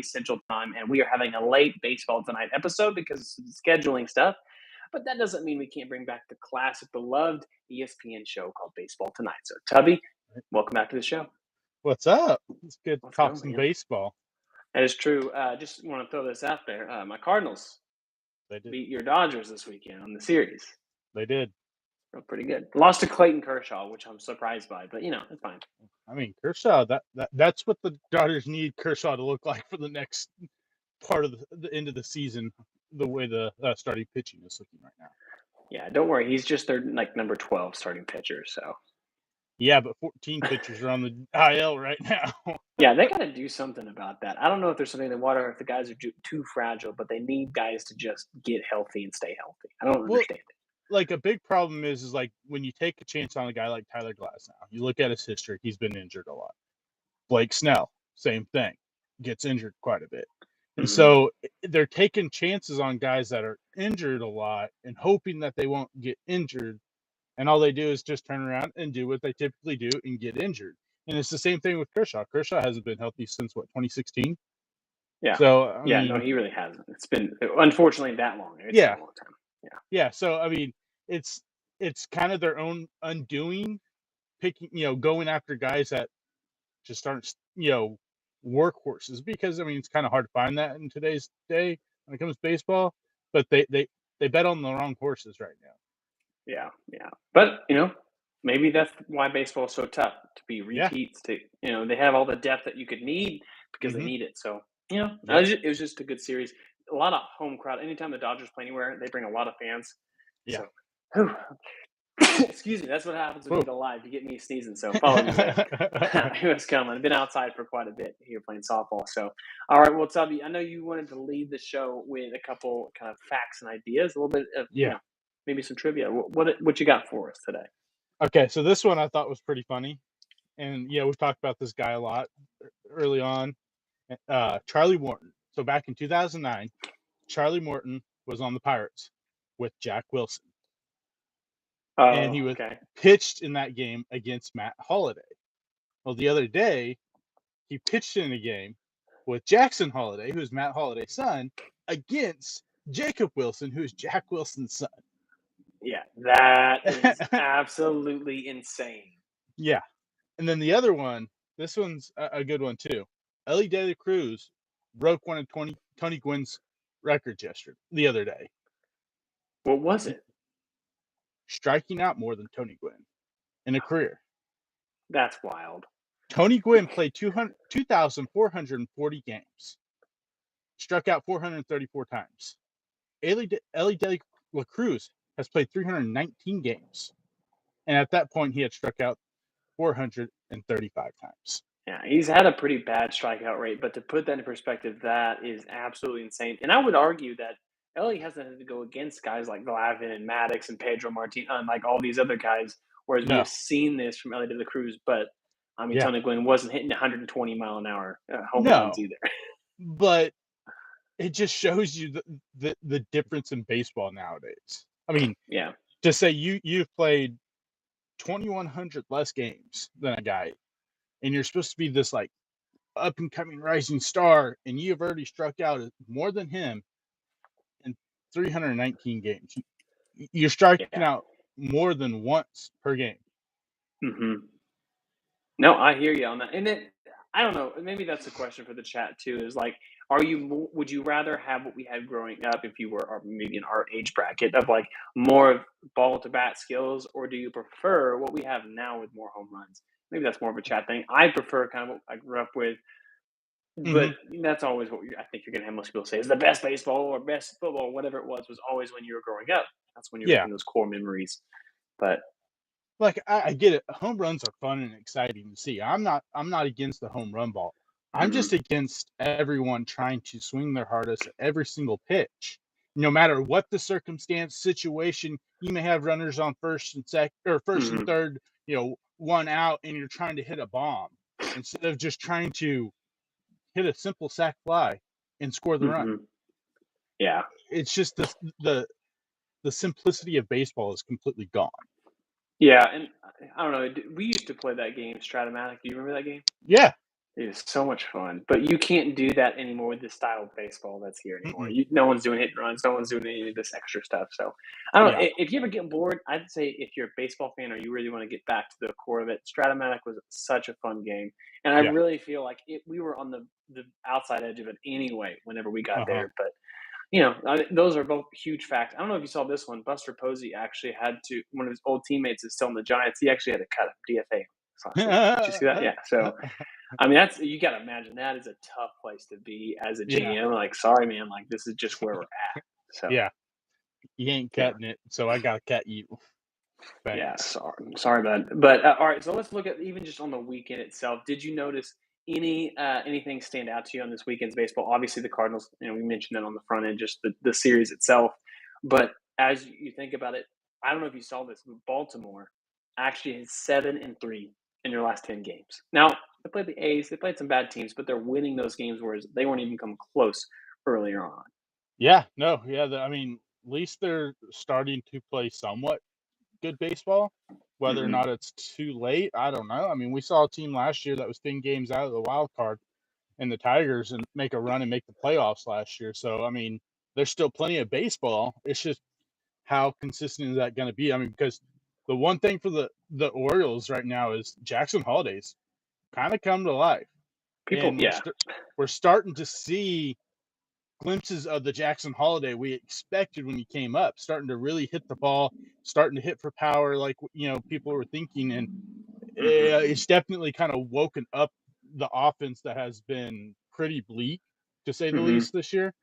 Central Time, and we are having a late Baseball Tonight episode because of scheduling stuff. But that doesn't mean we can't bring back the classic, beloved ESPN show called Baseball Tonight. So, Tubby, welcome back to the show. What's up? It's good to Let's talk go, some man. baseball. That is true. Just want to throw this out there. My Cardinals They did. beat your Dodgers this weekend on the series. They did. Felt pretty good. Lost to Clayton Kershaw, which I'm surprised by, but it's fine. I mean, Kershaw. That's what the Dodgers need Kershaw to look like for the next part of the end of the season. The way the starting pitching is looking right now. Yeah, don't worry. He's just their number 12 starting pitcher. So. Yeah, but 14 pitchers are on the IL right now. Yeah, they got to do something about that. I don't know if there's something in the water or if the guys are too fragile, but they need guys to just get healthy and stay healthy. I don't understand it. Like a big problem is like when you take a chance on a guy like Tyler Glass now, you look at his history, he's been injured a lot. Blake Snell, same thing, gets injured quite a bit. And so they're taking chances on guys that are injured a lot and hoping that they won't get injured. And all they do is just turn around and do what they typically do and get injured. And it's the same thing with Kershaw. Kershaw hasn't been healthy since, 2016? Yeah. So, I mean, no, he really hasn't. It's been, unfortunately, that long. It's been a long time. Yeah. Yeah. So, I mean, it's kind of their own undoing, picking, going after guys that just aren't, workhorses, because I mean it's kind of hard to find that in today's day when it comes to baseball, but they bet on the wrong horses right now. Yeah, but maybe that's why baseball is so tough to be repeats. To they have all the depth that you could need because they need it. So it was just a good series. A lot of home crowd. Anytime the Dodgers play anywhere, they bring a lot of fans. Yeah. So, excuse me. That's what happens when we go live. You get me sneezing. So follow me. It was coming. I've been outside for quite a bit here playing softball. So, all right. Well, Tubby, I know you wanted to lead the show with a couple kind of facts and ideas, a little bit of maybe some trivia. What you got for us today? Okay, so this one I thought was pretty funny, and we've talked about this guy a lot early on. Charlie Morton. So back in 2009, Charlie Morton was on the Pirates with Jack Wilson. And he was pitched in that game against Matt Holliday. Well, the other day, he pitched in a game with Jackson Holliday, who's Matt Holliday's son, against Jacob Wilson, who's Jack Wilson's son. Yeah, that is absolutely insane. Yeah. And then the other one, this one's a good one too. Ellie De La Cruz broke one of Tony Gwynn's records the other day. What was it? Striking out more than Tony Gwynn in a career. That's wild. Tony Gwynn played 2,440 games. Struck out 434 times. Ellie De La Cruz has played 319 games. And at that point, he had struck out 435 times. Yeah, he's had a pretty bad strikeout rate, but to put that in perspective, that is absolutely insane. And I would argue that Ellie hasn't had to go against guys like Glavine and Maddox and Pedro Martin, like all these other guys, whereas we've seen this from Ellie De La Cruz. But, I mean, Tony Gwynn wasn't hitting 120-mile-an-hour home runs either. But it just shows you the difference in baseball nowadays. I mean, to say you've played 2,100 less games than a guy, and you're supposed to be this like up and coming rising star, and you've already struck out more than him in 319 games. You're striking out more than once per game. No, I hear you on that. And then I don't know, maybe that's a question for the chat too, is like, would you rather have what we had growing up if you were or maybe in our age bracket of like more of ball to bat skills, or do you prefer what we have now with more home runs? Maybe that's more of a chat thing. I prefer kind of what I grew up with, but that's always what I think you're going to have most people say is the best baseball or best football, whatever it was always when you were growing up. That's when you're making those core memories. But like I get it, home runs are fun and exciting to see. I'm not against the home run ball. I'm just against everyone trying to swing their hardest at every single pitch, no matter what the circumstance, situation. You may have runners on first and second or first and third, one out, and you're trying to hit a bomb instead of just trying to hit a simple sac fly and score the run. Yeah, it's just the simplicity of baseball is completely gone. Yeah, and I don't know. We used to play that game, Stratomatic. Do you remember that game? Yeah. It is so much fun, but you can't do that anymore with the style of baseball that's here anymore. Mm-mm. No one's doing hit and runs. No one's doing any of this extra stuff. So I don't know. Yeah. If you ever get bored, I'd say if you're a baseball fan or you really want to get back to the core of it, Stratomatic was such a fun game, and I Yeah. really feel like we were on the outside edge of it anyway whenever we got Uh-huh. there. But those are both huge facts. I don't know if you saw this one. Buster Posey actually had to one of his old teammates is still in the Giants. He actually had to cut him DFA last week. Did you see that? Yeah. So I mean, that's you got to imagine that is a tough place to be as a Yeah. GM. Like, sorry, man, like this is just where we're at. So Yeah. You ain't yeah, cutting it, so I gotta cut you. yeah. Thanks. Sorry about it. But all right, so let's look at even just on the weekend itself. Did you notice anything stand out to you on this weekend's baseball? Obviously, the Cardinals. We mentioned that on the front end, just the series itself. But as you think about it, I don't know if you saw this, but Baltimore actually is 7-3 in their last 10 games. Now they played the A's. They played some bad teams, but they're winning those games, whereas they weren't even come close earlier on. Yeah, no, yeah, I mean, at least they're starting to play somewhat good baseball. Whether or Hmm. not it's too late, I don't know. I mean, we saw a team last year that was 10 games out of the wild card and the Tigers and make a run and make the playoffs last year. So, I mean, there's still plenty of baseball. It's just how consistent is that going to be? I mean, because the one thing for the Orioles right now is Jackson Holiday's kind of come to life, People, and yeah. we're starting to see glimpses of the Jackson Holiday we expected when he came up, starting to really hit the ball, starting to hit for power, like people were thinking, and Hmm. it's definitely kind of woken up the offense that has been pretty bleak, to say the Hmm. least, this year.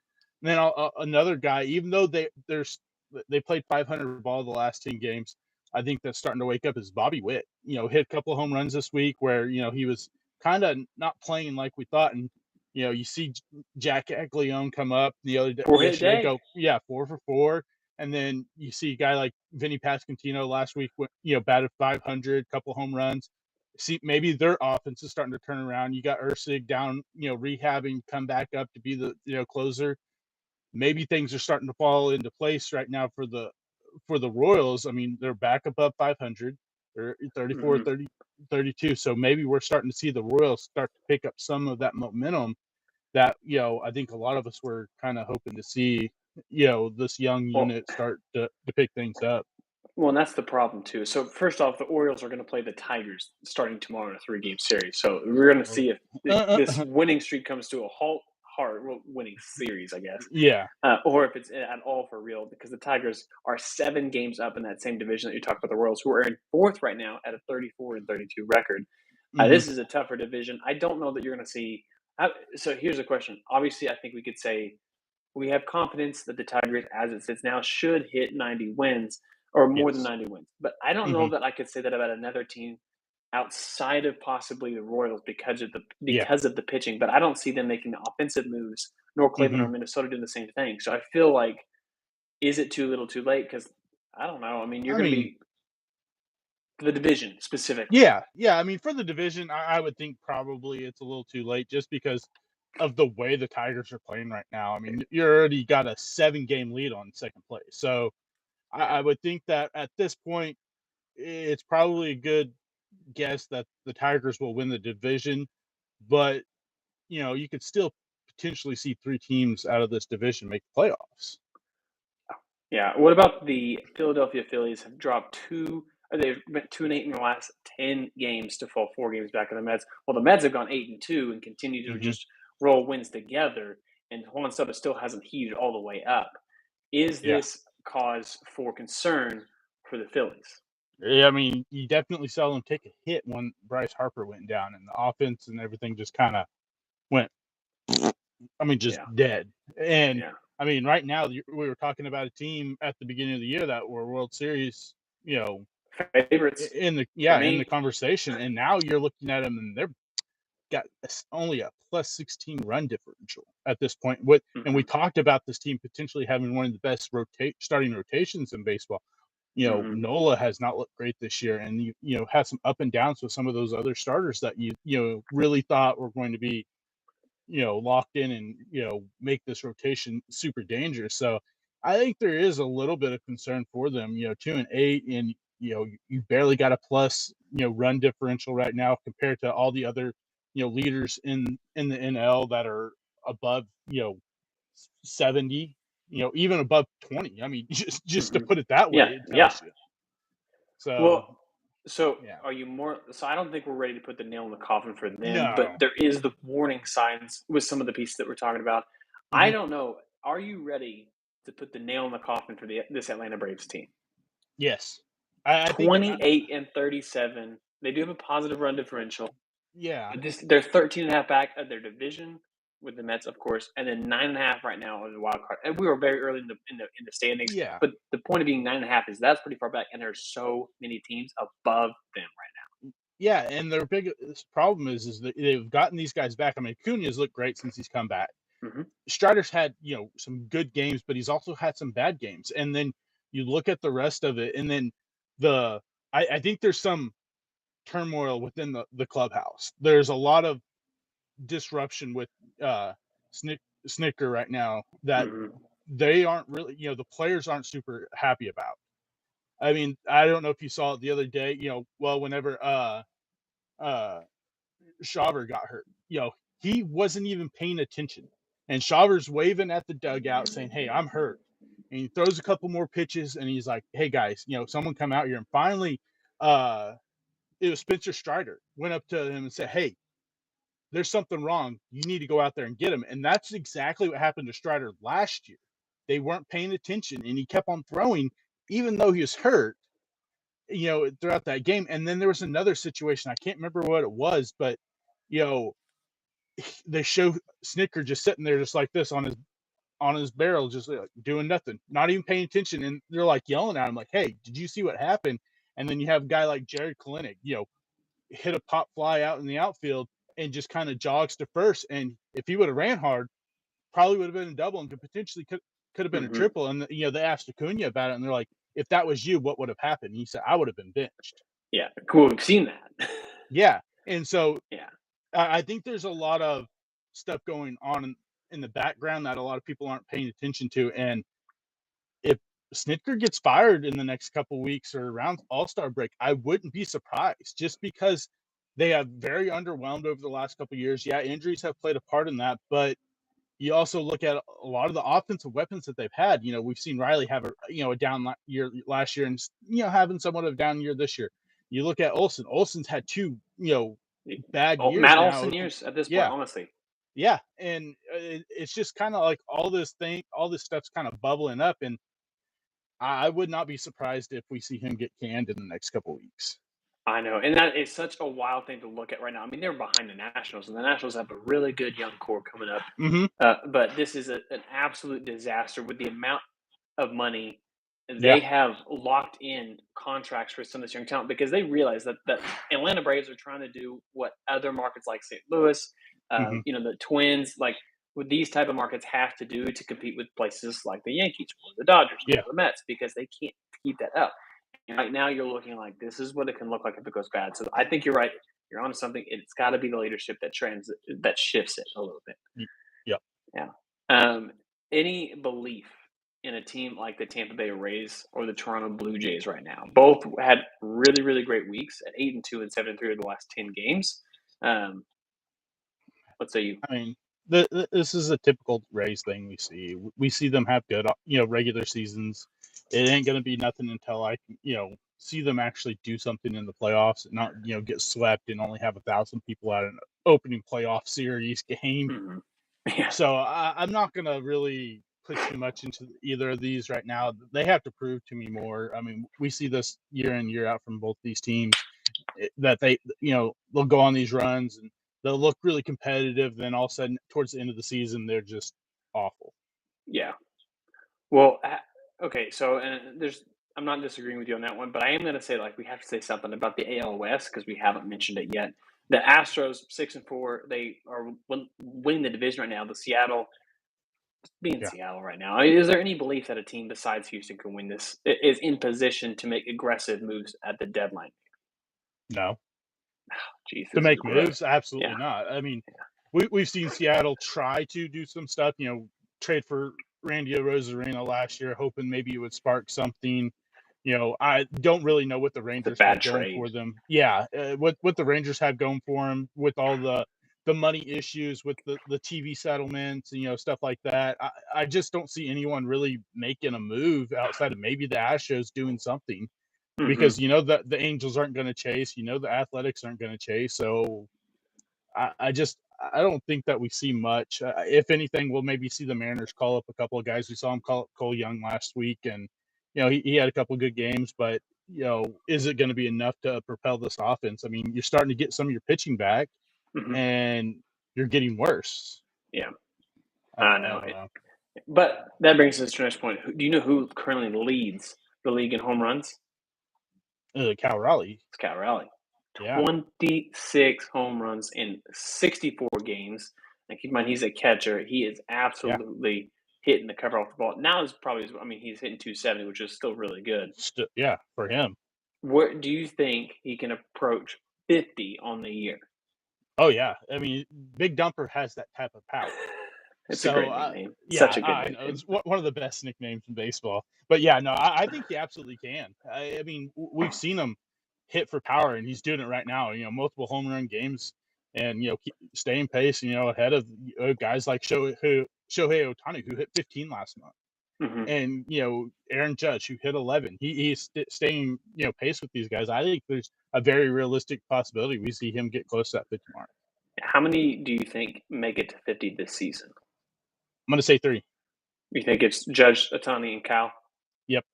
And then another guy, even though they played 500 ball the last 10 games, I think that's starting to wake up is Bobby Witt. Hit a couple of home runs this week where he was kind of not playing like we thought, and you see Jack Eglione come up the other day, 4 hit yesterday, day. go 4 for 4, and then you see a guy like Vinny Pasquantino last week, batted 500, couple home runs. See, maybe their offense is starting to turn around. You got Ursig down, rehabbing, come back up to be the closer. Maybe things are starting to fall into place right now for the Royals. I mean, they're back above 500. They're 34, Hmm. 30, 32. So maybe we're starting to see the Royals start to pick up some of that momentum that, I think a lot of us were kind of hoping to see, this young Well, unit start to pick things up. Well, and that's the problem too. So first off, the Orioles are going to play the Tigers starting tomorrow in a 3-game series. So we're going to Oh. see if this winning streak comes to a winning series, I guess, Yeah. or if it's at all for real. Because the Tigers are 7 games up in that same division that you talked about, the Royals, who are in fourth right now at a 34-32 record. Hmm. This is a tougher division. I don't know that you're going to see. So here's a question. Obviously, I think we could say we have confidence that the Tigers, as it sits now, should hit 90 wins or more than Yes. 90 wins. But I don't know Hmm. that I could say that about another team outside of possibly the Royals Yeah. because of the pitching. But I don't see them making the offensive moves, nor Cleveland Hmm. or Minnesota doing the same thing. So I feel like, is it too little, too late? Because I don't know. I mean, you're I going to mean, be the division specifically. yeah. I mean, for the division, I would think probably it's a little too late just because of the way the Tigers are playing right now. I mean, you already got a 7-game lead on second place. So I would think that at this point, it's probably a good guess that the Tigers will win the division. But, you could still potentially see 3 teams out of this division make the playoffs. Yeah. What about the Philadelphia Phillies have dropped they've been 2-8 in the last 10 games to fall 4 games back on the Mets. Well, the Mets have gone 8-2 and continue to Hmm. just roll wins together, and Juan Soto still hasn't heated all the way up. Is Yeah. this cause for concern for the Phillies? Yeah, I mean, you definitely saw them take a hit when Bryce Harper went down, and the offense and everything just kind of went, I mean, just Yeah. dead. And Yeah. I mean, right now we were talking about a team at the beginning of the year that were World Series, Favorites for in the me. conversation, and now you're looking at them and they're got only a plus 16 run differential at this point. And we Hmm. talked about this team potentially having one of the best starting rotations in baseball. Hmm. Nola has not looked great this year, and had some up and downs with some of those other starters that really thought were going to be locked in and make this rotation super dangerous. So I think there is a little bit of concern for them. 2-8, and you barely got a plus run differential right now compared to all the other leaders in the NL that are above 70, even above 20. I mean, just to put it that way, Yeah, it yeah. tells you. So Well, so yeah, are you more? So I don't think we're ready to put the nail in the coffin for them, but no, there is the warning signs with some of the pieces that we're talking about. I hmm don't know. Are you ready to put the nail in the coffin for this Atlanta Braves team? yes, I think 28-37. They do have a positive run differential. yeah, But they're 13 and a half back of their division with the Mets, of course, and then 9.5 right now in the wild card. And we were very early in the standings, yeah. but the point of being 9.5 is that's pretty far back, and there's so many teams above them right Yeah, and their biggest problem is that they've gotten these guys back. I mean, Acuna's looked great since he's come back. now. Strider's had, some good games, but he's also had some bad games. And then you look at the rest of it, and then the I think there's some turmoil within the clubhouse. There's a lot of disruption with uh Snicker right now that Hmm. they aren't really, the players aren't super happy about. I mean, I don't know if you saw it the other day, well, whenever uh Shaver got hurt. He wasn't even paying attention. And Shaver's waving at the dugout saying, "Hey, I'm hurt." And he throws a couple more pitches and he's like, "Hey guys, someone come out here." And finally, uh it was Spencer Strider went up to him and said, "Hey, there's something wrong. You need to go out there and get him." And that's exactly what happened to Strider last year. They weren't paying attention and he kept on throwing even though he was hurt, throughout that game. And then there was another situation. I can't remember what it was, but you know, they show Snicker just sitting there just like this on his barrel, just like, doing nothing, not even paying attention. And they're like yelling at him, like, "Hey, did you see what happened?" And then you have a guy like Jared Kalenic, hit a pop fly out in the outfield and just kind of jogs to first. And if he would have ran hard, probably would have been a double and could have been a Hmm. triple. And they asked Acuna about it, and they're like, "If that was you, what would have happened?" And he said, "I would have been benched." Yeah, cool. We've seen that. Yeah, and so Yeah. I think there's a lot of stuff going on in the background that a lot of people aren't paying attention to. And if Snitker gets fired in the next couple weeks or around All-Star break, I wouldn't be surprised just because they have very underwhelmed over the last couple years. Yeah, injuries have played a part in that, but you also look at a lot of the offensive weapons that they've had. We've seen Riley have a down year last year and having somewhat of a down year this year. You look at Olsen. Olsen's had two, bad Oh, years Matt now. Olson years at this point, Yeah, honestly. yeah, and it's just kind of like all this stuff's kind of bubbling up, and I would not be surprised if we see him get canned in the next couple weeks. I know, and that is such a wild thing to look at right now. I mean, they're behind the Nationals, and the Nationals have a really good young core coming up. Hmm. But this is an absolute disaster with the amount of money Yeah. they have locked in contracts for some of this young talent because they realize that Atlanta Braves are trying to do what other markets like St. Louis, Hmm. the Twins, like what these type of markets have to do to compete with places like the Yankees or the Dodgers Yeah. or the Mets because they can't keep that up. And right now, you're looking like this is what it can look like if it goes bad. So I think you're right. You're onto something. It's got to be the leadership that shifts it a little bit. Yeah. Yeah. Any belief in a team like the Tampa Bay Rays or the Toronto Blue Jays right now? Both had really, really great weeks at 8-2 and 7-3 of the last 10 games. Um, what say you? I mean, this is a typical Rays thing we see. We see them have good, regular seasons. It ain't gonna be nothing until I can, see them actually do something in the playoffs and not, get swept and only have 1,000 people at an opening playoff series game. Hmm. Yeah. So I'm not gonna really put too much into either of these right now. They have to prove to me more. I mean, we see this year in year out from both these teams that they'll go on these runs and they'll look really competitive. Then all of a sudden, towards the end of the season, they're just awful. Yeah. Well, okay. So, and I'm not disagreeing with you on that one, but I am going to say like we have to say something about the AL West because we haven't mentioned it yet. The Astros 6-4, they are winning the division right now. The Seattle being Yeah. Seattle right now. Is there any belief that a team besides Houston can win this? Is in position to make aggressive moves at the deadline? No, Jeez, to this is make gross. moves, absolutely Yeah. not. I mean, we've seen Seattle try to do some stuff. Trade for Randy Rosarina last year, hoping maybe it would spark something. I don't really know what the It's a Rangers bad have going trade. for them. Yeah, what the Rangers have going for them with all the the money issues with the TV settlements and stuff like that. I just don't see anyone really making a move outside of maybe the Astros doing something Hmm. because the Angels aren't going to chase. The Athletics aren't going to chase. So I don't think that we see much. If anything, we'll maybe see the Mariners call up a couple of guys. We saw him call up Cole Young last week, and he had a couple of good games. But is it going to be enough to propel this offense? I mean, you're starting to get some of your pitching back, Hmm. and you're getting worse. Yeah, I I know don't it. know. But that brings us to the next point. Do you know who currently leads the league in home runs? Cal Raleigh, It's Cal Raleigh. yeah, 26 home runs in 64 games. And keep in mind, he's a catcher. He is yeah, absolutely hitting the cover off the ball. Now is probably, I mean, he's hitting 270, which is still really good. yeah, for him. Where do you think he can approach 50 on the year? Oh yeah, I mean, Big Dumper has that type of power. It's a So, great nickname. yeah, Such a good I know nickname. it's one of the best nicknames in baseball. But yeah, no, I think he absolutely can. I mean, we've seen him hit for power, and he's doing it right now. Multiple home run games, and keep staying pace. Ahead of guys like Shohei Ohtani, who hit 15 last month, Hmm. and Aaron Judge, who hit 11. He's staying pace with these guys. I think there's a very realistic possibility we see him get close to that 50 mark. How many do you think make it to 50 this season? I'm gonna say 3. You think it's Judge, Otani, and Cal? Yep.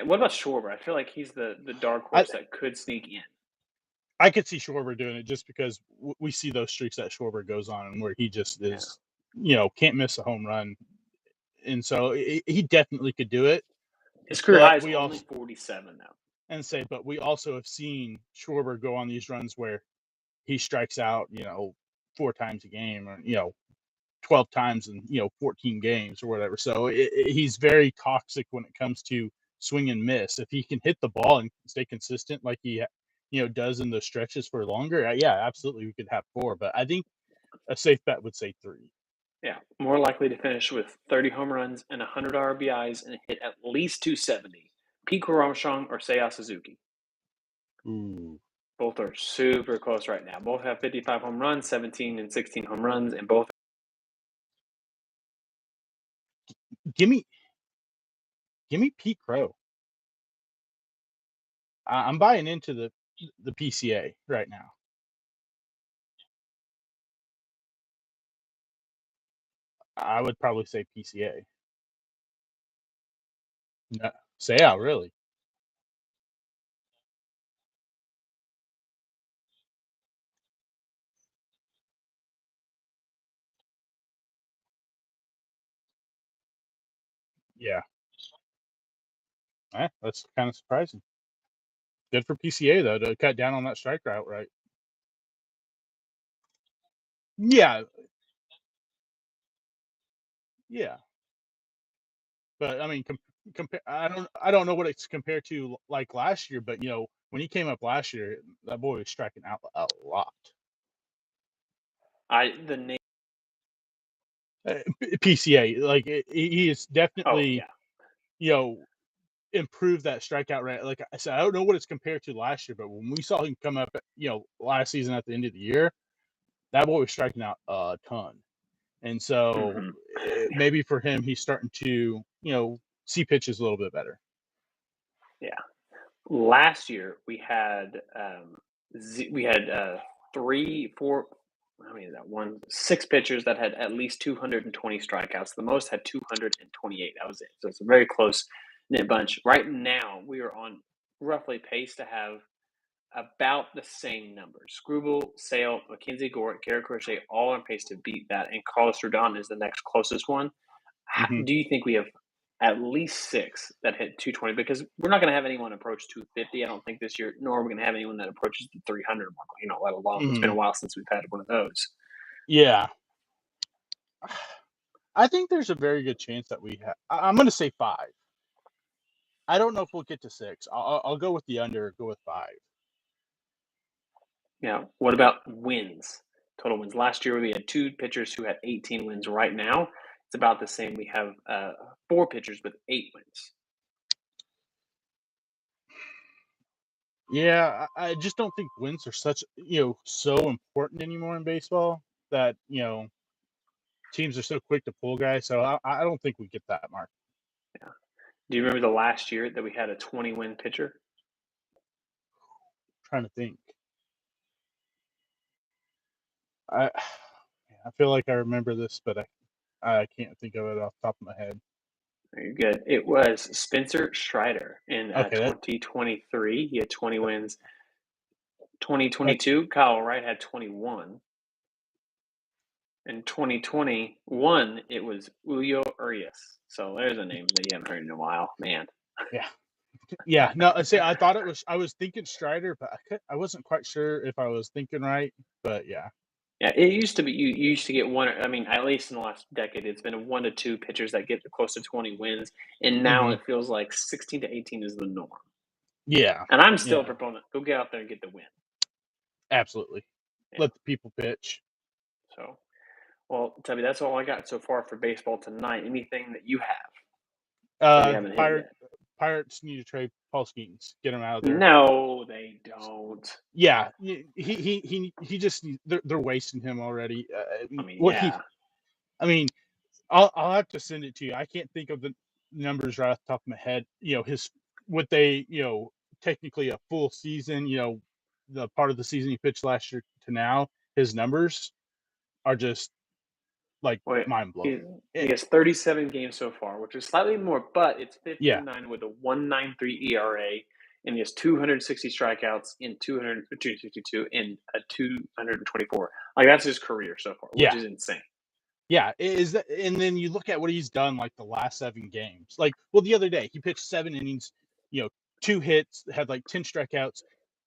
What about Schwarber? I feel like he's the dark I horse that could sneak in. I could see Schwarber doing it just because we see those streaks that Schwarber goes on and where he just Yeah. is, can't miss a home run, and so he definitely could do it. His career high But is we only also 47 now. but we also have seen Schwarber go on these runs where he strikes out, 4 times a game, or 12 times in 14 games or whatever. So he's very toxic when it comes to swing and miss. If he can hit the ball and stay consistent like he does in those stretches for longer, yeah, absolutely we could have 4. But I think a safe bet would say 3. Yeah, more likely to finish with 30 home runs and 100 RBIs and hit at least 270. Pete Armstrong or Seiya Suzuki. Ooh, Both are super close right now. Both have 55 home runs, 17 and 16 home runs, and both. give me Pete Crow. I'm buying into the PCA right now. I would probably say PCA. No, say out really. Yeah, that's kind of surprising. Good for PCA though to cut down on that strike route, right? Yeah, yeah. But I mean, I don't know what it's compared to like last year, but when he came up last year, that boy was striking out a lot. The name. PCA, like he is Oh definitely yeah, you know improved that strikeout rate. Like I said, I don't know what it's compared to last year, but when we saw him come up, last season at the end of the year, that boy was striking out a ton. And so hmm, maybe for him, he's starting to see pitches a little bit better. yeah. Last year we had we had 3, 4. How many is that? 6 pitchers that had at least 220 strikeouts. The most had 228. That was it. So it's a very close knit bunch. Right now we are on roughly pace to have about the same numbers. Scrubel, Sale, Mackenzie Gore, Garrett Crochet all on pace to beat that, and Carlos Rodon is the next closest one. Hmm. Do you think we have at least 6 that hit 220? Because we're not going to have anyone approach 250, I don't think, this year, nor are we going to have anyone that approaches the 300 mark, let alone. It's been a Hmm. while since we've had one of those. Yeah, I think there's a very good chance that we have. I'm going to say 5. I don't know if we'll get to 6. I'll go with the under. Go with 5. Now, what about wins? Total wins. Last year, we had 2 pitchers who had 18 wins. Right now, it's about the same. We have 4 pitchers with 8 wins. Yeah, I just don't think wins are such so important anymore in baseball that teams are so quick to pull guys. So I don't think we get that mark. Do you remember the last year that we had a 20-win pitcher? Trying to think. I I feel like I remember this, but I can't think of it off the top of my head. Very good. It was Spencer Strider in Okay, 2023. He had 20 wins. that's 2022, Kyle Wright had 21. In 2021, it was Julio Urias. So there's a name that you haven't heard in a while, man. yeah. Yeah, no, see, I thought I was thinking Strider, but I wasn't quite sure if I was thinking right. But yeah, Yeah, it used to be you used to get one. I mean, at least in the last decade, it's been 1 to 2 pitchers that get close to 20 wins, and now hmm it feels like 16 to 18 is the norm. yeah, And I'm still a yeah, proponent. Go get out there and get the win. absolutely. Yeah. Let the people pitch. So, well, Tubby, that's all I got so far for baseball tonight. Anything that you have that we haven't hit Pirate yet? Pirates need to trade Paul Skenes. Get him out of there. No, they don't. Yeah, he just they're wasting him already. I mean, What he, yeah. I mean, I'll have to send it to you. I can't think of the numbers right off the top of my head. His what they technically a full season. The part of the season he pitched last year to now, his numbers are just like Wait, mind he, blowing. he has 37 games so far, which is slightly more, but it's Yeah, 15-9 with a 1.93 ERA, and he has 260 strikeouts in 262 in a 224. Like that's his career so far, which yeah, is insane. yeah. Is that? And then you look at what he's done like the last 7 games. Like, well, the other day he pitched 7 innings, 2 hits, had like 10 strikeouts,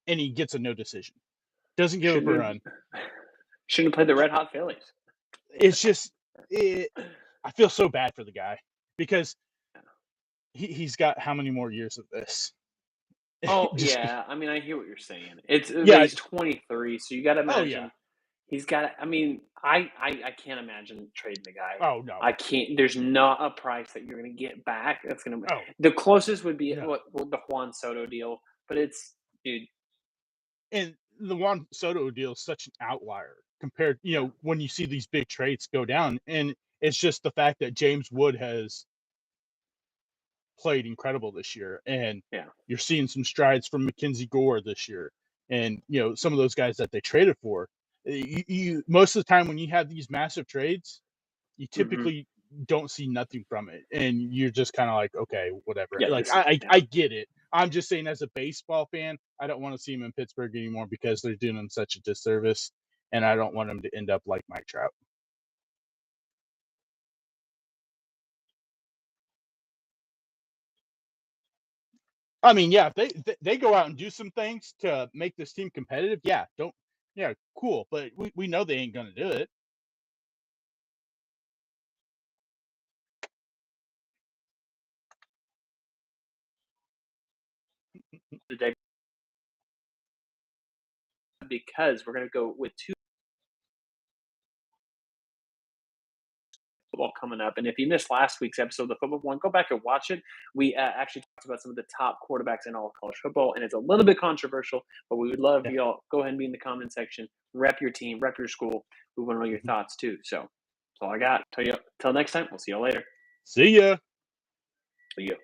and he gets a no decision. Doesn't give up a Shouldn't run. have shouldn't have played the Red Hot Phillies. It's just I feel so bad for the guy because he's got how many more years of this? Oh Just yeah, I mean I hear what you're saying. But yeah. he's 23, so you got to Oh yeah. imagine he's got. I mean, I can't imagine trading the guy. Oh no. I can't. There's not a price that you're going to get back. That's going to. Oh The closest would be no. what the Juan Soto deal, but it's dude. And the Juan Soto deal is such an outlier compared, when you see these big trades go down. And it's just the fact that James Wood has played incredible this year, and Yeah. you're seeing some strides from Mackenzie Gore this year, and some of those guys that they traded for. You most of the time when you have these massive trades, you Hmm. typically don't see nothing from it, and you're just kind of like, okay, whatever. Yeah. Like I get it. I'm just saying, as a baseball fan, I don't want to see him in Pittsburgh anymore because they're doing him such a disservice, and I don't want him to end up like Mike Trout. I mean, yeah, if they go out and do some things to make this team competitive, yeah, cool, but we know they ain't gonna do it. Today because we're going to go with two football coming up. And if you missed last week's episode of the Football One, go back and watch it. We actually talked about some of the top quarterbacks in all of college football, and it's a little bit controversial, but we would love Yeah. y'all. Go ahead and be in the comment section. Rep your team, rep your school. We want to know your thoughts too. So that's all I got. Till next time. We'll see y'all later. See ya. See ya.